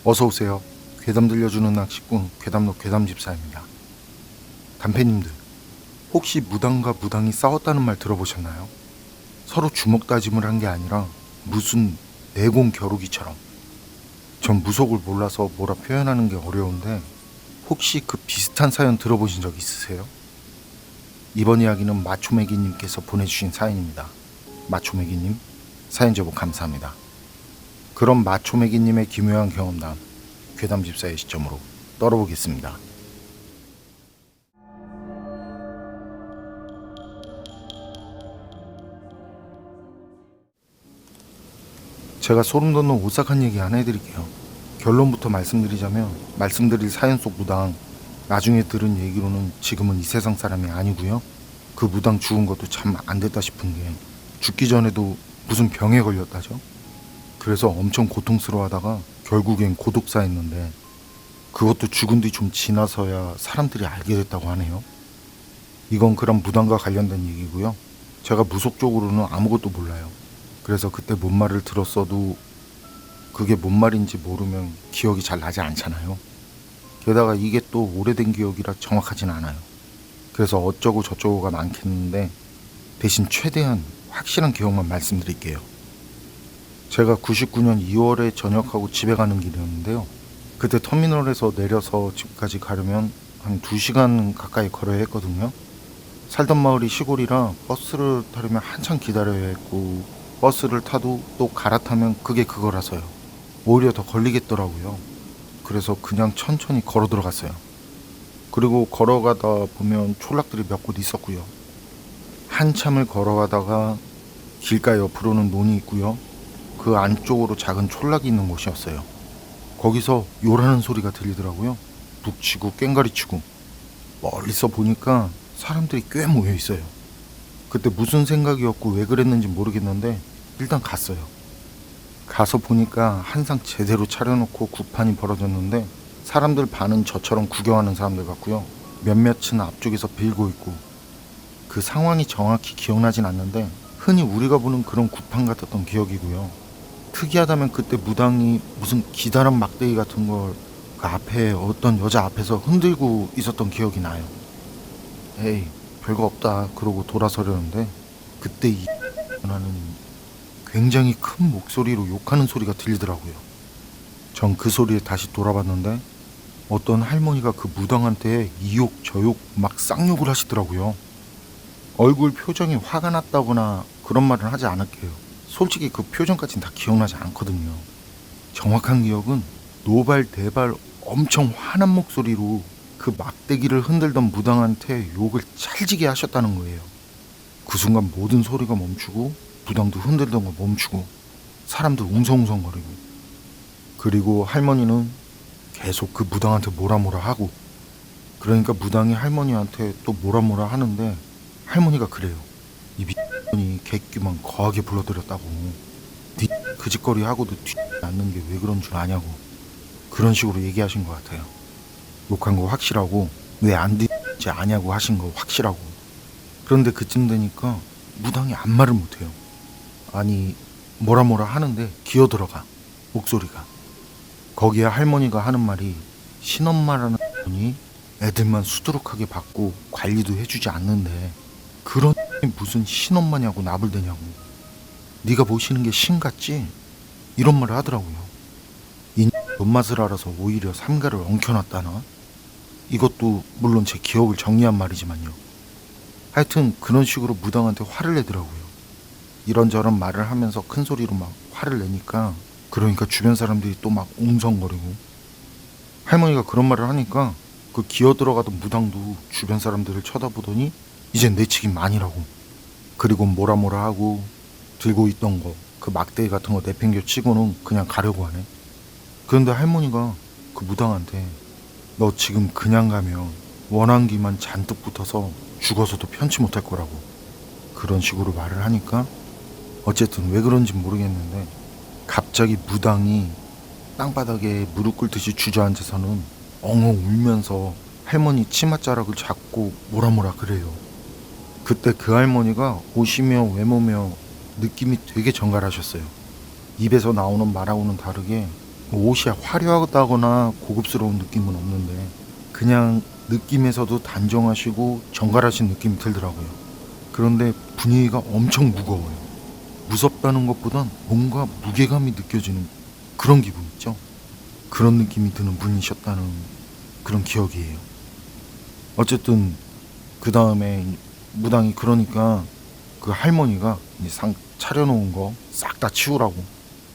어서오세요. 괴담 들려주는 낚시꾼 괴담로 괴담집사입니다. 단패님들, 혹시 무당과 무당이 싸웠다는 말 들어보셨나요? 서로 주먹 다짐을 한 게 아니라 무슨 내공 겨루기처럼. 전 무속을 몰라서 뭐라 표현하는 게 어려운데 혹시 그 비슷한 사연 들어보신 적 있으세요? 이번 이야기는 마초매기님께서 보내주신 사연입니다. 마초매기님, 사연 제보 감사합니다. 그럼 마초매기님의 기묘한 경험담 괴담집사의 시점으로 떨어보겠습니다. 제가 소름 돋는 오싹한 얘기 하나 해드릴게요. 결론부터 말씀드리자면 말씀드릴 사연 속 무당, 나중에 들은 얘기로는 지금은 이 세상 사람이 아니고요. 그 무당 죽은 것도 참 안 됐다 싶은 게 죽기 전에도 무슨 병에 걸렸다죠. 그래서 엄청 고통스러워하다가 결국엔 고독사했는데 그것도 죽은 뒤 좀 지나서야 사람들이 알게 됐다고 하네요. 이건 그런 무당과 관련된 얘기고요. 제가 무속 쪽으로는 아무것도 몰라요. 그래서 그때 뭔 말을 들었어도 그게 뭔 말인지 모르면 기억이 잘 나지 않잖아요. 게다가 이게 또 오래된 기억이라 정확하진 않아요. 그래서 어쩌고 저쩌고가 많겠는데 대신 최대한 확실한 기억만 말씀드릴게요. 제가 99년 2월에 전역하고 집에 가는 길이었는데요. 그때 터미널에서 내려서 집까지 가려면 한 2시간 가까이 걸어야 했거든요. 살던 마을이 시골이라 버스를 타려면 한참 기다려야 했고 버스를 타도 또 갈아타면 그게 그거라서요. 오히려 더 걸리겠더라고요. 그래서 그냥 천천히 걸어 들어갔어요. 그리고 걸어가다 보면 촌락들이 몇 곳 있었고요. 한참을 걸어가다가 길가 옆으로는 논이 있고요. 그 안쪽으로 작은 촌락이 있는 곳이었어요. 거기서 요라는 소리가 들리더라고요. 북치고 꽹가리치고. 멀리서 보니까 사람들이 꽤 모여 있어요. 그때 무슨 생각이었고 왜 그랬는지 모르겠는데 일단 갔어요. 가서 보니까 한상 제대로 차려놓고 굿판이 벌어졌는데 사람들 반은 저처럼 구경하는 사람들 같고요. 몇몇은 앞쪽에서 빌고 있고. 그 상황이 정확히 기억나진 않는데 흔히 우리가 보는 그런 굿판 같았던 기억이고요. 특이하다면 그때 무당이 무슨 기다란 막대기 같은 걸 그 앞에 어떤 여자 앞에서 흔들고 있었던 기억이 나요. 에이, 별거 없다 그러고 돌아서려는데 그때 이 나는 굉장히 큰 목소리로 욕하는 소리가 들리더라고요. 전 그 소리에 다시 돌아봤는데 어떤 할머니가 그 무당한테 이욕 저욕 막 쌍욕을 하시더라고요. 얼굴 표정이 화가 났다거나 그런 말은 하지 않을게요. 솔직히 그 표정까지는 다 기억나지 않거든요. 정확한 기억은 노발대발 엄청 화난 목소리로 그 막대기를 흔들던 무당한테 욕을 찰지게 하셨다는 거예요. 그 순간 모든 소리가 멈추고 무당도 흔들던 거 멈추고 사람들 웅성웅성거리고, 그리고 할머니는 계속 그 무당한테 뭐라 하고, 그러니까 무당이 할머니한테 또 뭐라 하는데 할머니가 그래요. 이 미친년이 객기만 거하게 불러들였다고. 니 그 짓거리 하고도 뒤 않는 게 왜 그런 줄 아냐고. 그런 식으로 얘기하신 것 같아요. 욕한 거 확실하고 왜 안 듣지 아냐고 하신 거 확실하고. 그런데 그쯤 되니까 무당이 아무 말을 못해요. 아니 뭐라 하는데 기어들어가 목소리가. 거기에 할머니가 하는 말이 신엄마라는 분이 애들만 수두룩하게 받고 관리도 해주지 않는데 그런 무슨 신엄마냐고 나불대냐고. 네가 모시는 게 신 같지? 이런 말을 하더라고요. 이 뭔맛을 알아서 오히려 삼가를 엉켜놨다나? 이것도 물론 제 기억을 정리한 말이지만요. 하여튼 그런 식으로 무당한테 화를 내더라고요. 이런저런 말을 하면서 큰 소리로 막 화를 내니까, 그러니까 주변 사람들이 또 막 웅성거리고. 할머니가 그런 말을 하니까 그 기어들어가던 무당도 주변 사람들을 쳐다보더니 이젠 내치긴 많이라고. 그리고 뭐라 하고 들고 있던 거 그 막대기 같은 거 내팽겨 치고는 그냥 가려고 하네. 그런데 할머니가 그 무당한테 너 지금 그냥 가면 원한기만 잔뜩 붙어서 죽어서도 편치 못할 거라고 그런 식으로 말을 하니까, 어쨌든 왜 그런지 모르겠는데 갑자기 무당이 땅바닥에 무릎 꿇듯이 주저앉아서는 엉엉 울면서 할머니 치맛자락을 잡고 뭐라 그래요. 그때 그 할머니가 옷이며 외모며 느낌이 되게 정갈하셨어요. 입에서 나오는 말하고는 다르게 옷이 화려하다거나 고급스러운 느낌은 없는데 그냥 느낌에서도 단정하시고 정갈하신 느낌이 들더라고요. 그런데 분위기가 엄청 무거워요. 무섭다는 것보단 뭔가 무게감이 느껴지는 그런 기분 있죠? 그런 느낌이 드는 분이셨다는 그런 기억이에요. 어쨌든 그 다음에 무당이 그러니까 그 할머니가 이 상 차려놓은 거 싹 다 치우라고,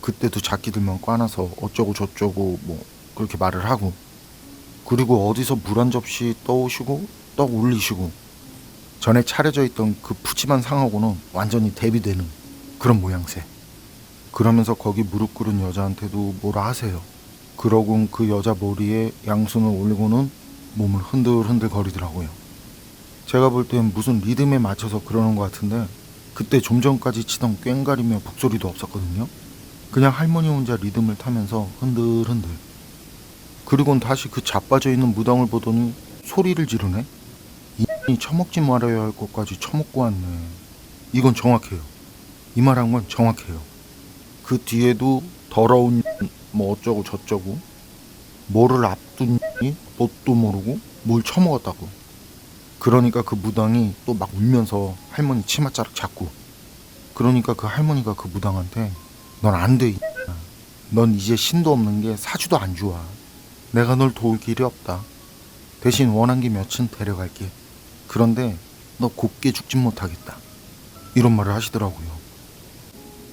그때도 자기들만 꽈놔서 어쩌고 저쩌고 뭐 그렇게 말을 하고, 그리고 어디서 물 한 접시 떠오시고 떡 올리시고 전에 차려져 있던 그 푸짐한 상하고는 완전히 대비되는 그런 모양새. 그러면서 거기 무릎 꿇은 여자한테도 뭐라 하세요. 그러곤 그 여자 머리에 양손을 올리고는 몸을 흔들흔들 거리더라고요. 제가 볼 땐 무슨 리듬에 맞춰서 그러는 것 같은데 그때 좀 전까지 치던 꽹가리며 북소리도 없었거든요. 그냥 할머니 혼자 리듬을 타면서 흔들흔들. 그리고는 다시 그 자빠져 있는 무당을 보더니 소리를 지르네. 이 처먹지 말아야 할 것까지 처먹고 왔네. 이건 정확해요. 이 말한 건 정확해요. 그 뒤에도 더러운 뭐 어쩌고 저쩌고, 뭐를 앞둔 뭣도 모르고 뭘 처먹었다고. 그러니까 그 무당이 또 막 울면서 할머니 치맛자락 잡고, 그러니까 그 할머니가 그 무당한테 넌 안 돼. 넌 이제 신도 없는 게 사주도 안 좋아. 내가 널 도울 길이 없다. 대신 원한기 몇은 데려갈게. 그런데 너 곱게 죽진 못하겠다. 이런 말을 하시더라고요.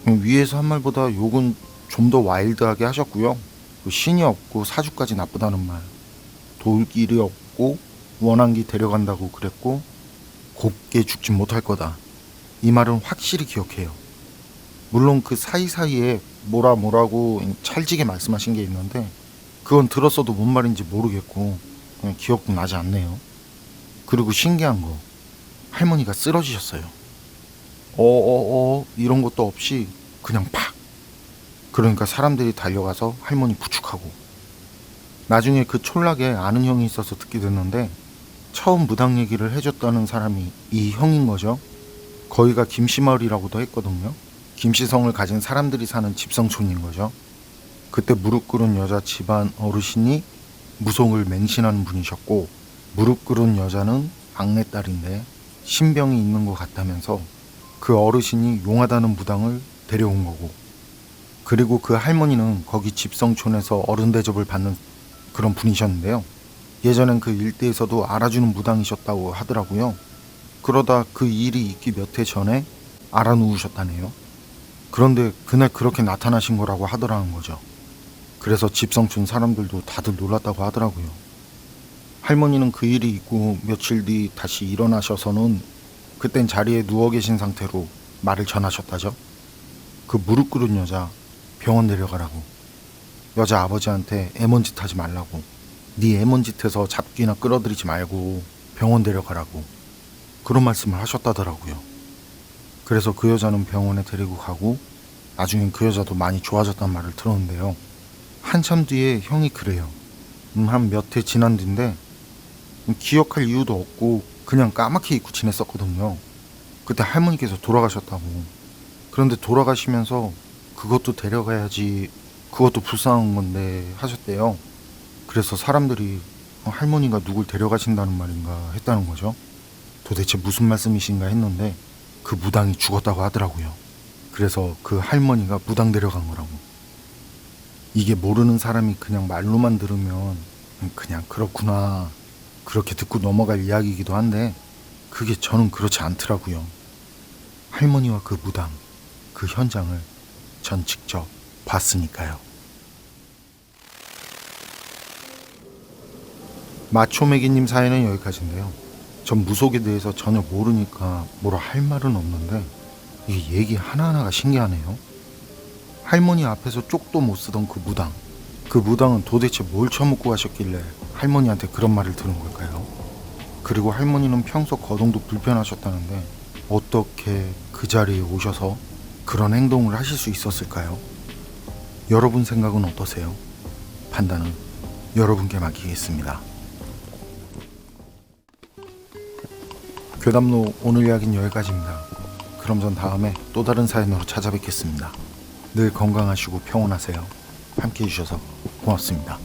위에서 한 말보다 욕은 좀 더 와일드하게 하셨고요. 신이 없고 사주까지 나쁘다는 말, 도울 길이 없고 원한기 데려간다고 그랬고 곱게 죽진 못할 거다. 이 말은 확실히 기억해요. 물론 그 사이사이에 뭐라고 찰지게 말씀하신 게 있는데 그건 들었어도 뭔 말인지 모르겠고 그냥 기억도 나지 않네요. 그리고 신기한 거, 할머니가 쓰러지셨어요. 이런 것도 없이 그냥 팍. 그러니까 사람들이 달려가서 할머니 부축하고. 나중에 그 촌락에 아는 형이 있어서 듣게 됐는데 처음 무당 얘기를 해줬다는 사람이 이 형인 거죠. 거기가 김씨마을이라고도 했거든요. 김씨성을 가진 사람들이 사는 집성촌인 거죠. 그때 무릎 꿇은 여자 집안 어르신이 무속을 맹신하는 분이셨고, 무릎 꿇은 여자는 막내딸인데 신병이 있는 것 같다면서 그 어르신이 용하다는 무당을 데려온 거고, 그리고 그 할머니는 거기 집성촌에서 어른 대접을 받는 그런 분이셨는데요. 예전엔 그 일대에서도 알아주는 무당이셨다고 하더라고요. 그러다 그 일이 있기 몇 해 전에 알아누우셨다네요. 그런데 그날 그렇게 나타나신 거라고 하더라는 거죠. 그래서 집성촌 사람들도 다들 놀랐다고 하더라고요. 할머니는 그 일이 있고 며칠 뒤 다시 일어나셔서는 그땐 자리에 누워 계신 상태로 말을 전하셨다죠. 그 무릎 꿇은 여자 병원 데려가라고, 여자 아버지한테 애먼짓 하지 말라고, 네 애먼짓해서 잡기나 끌어들이지 말고 병원 데려가라고 그런 말씀을 하셨다더라고요. 그래서 그 여자는 병원에 데리고 가고 나중엔 그 여자도 많이 좋아졌단 말을 들었는데요. 한참 뒤에 형이 그래요. 한 몇 해 지난 뒤인데 기억할 이유도 없고 그냥 까맣게 잊고 지냈었거든요. 그때 할머니께서 돌아가셨다고. 그런데 돌아가시면서 그것도 데려가야지, 그것도 불쌍한 건데 하셨대요. 그래서 사람들이 할머니가 누굴 데려가신다는 말인가 했다는 거죠. 도대체 무슨 말씀이신가 했는데 그 무당이 죽었다고 하더라고요. 그래서 그 할머니가 무당 데려간 거라고. 이게 모르는 사람이 그냥 말로만 들으면 그냥 그렇구나 그렇게 듣고 넘어갈 이야기이기도 한데 그게 저는 그렇지 않더라고요. 할머니와 그 무당, 그 현장을 전 직접 봤으니까요. 마초매기님 사연은 여기까지인데요. 전 무속에 대해서 전혀 모르니까 뭐라 할 말은 없는데 이게 얘기 하나하나가 신기하네요. 할머니 앞에서 쪽도 못 쓰던 그 무당, 그 무당은 도대체 뭘 처먹고 가셨길래 할머니한테 그런 말을 들은 걸까요? 그리고 할머니는 평소 거동도 불편하셨다는데 어떻게 그 자리에 오셔서 그런 행동을 하실 수 있었을까요? 여러분 생각은 어떠세요? 판단은 여러분께 맡기겠습니다. 괴담로 오늘 이야기는 여기까지입니다. 그럼 전 다음에 또 다른 사연으로 찾아뵙겠습니다. 늘 건강하시고 평온하세요. 함께 해주셔서 고맙습니다.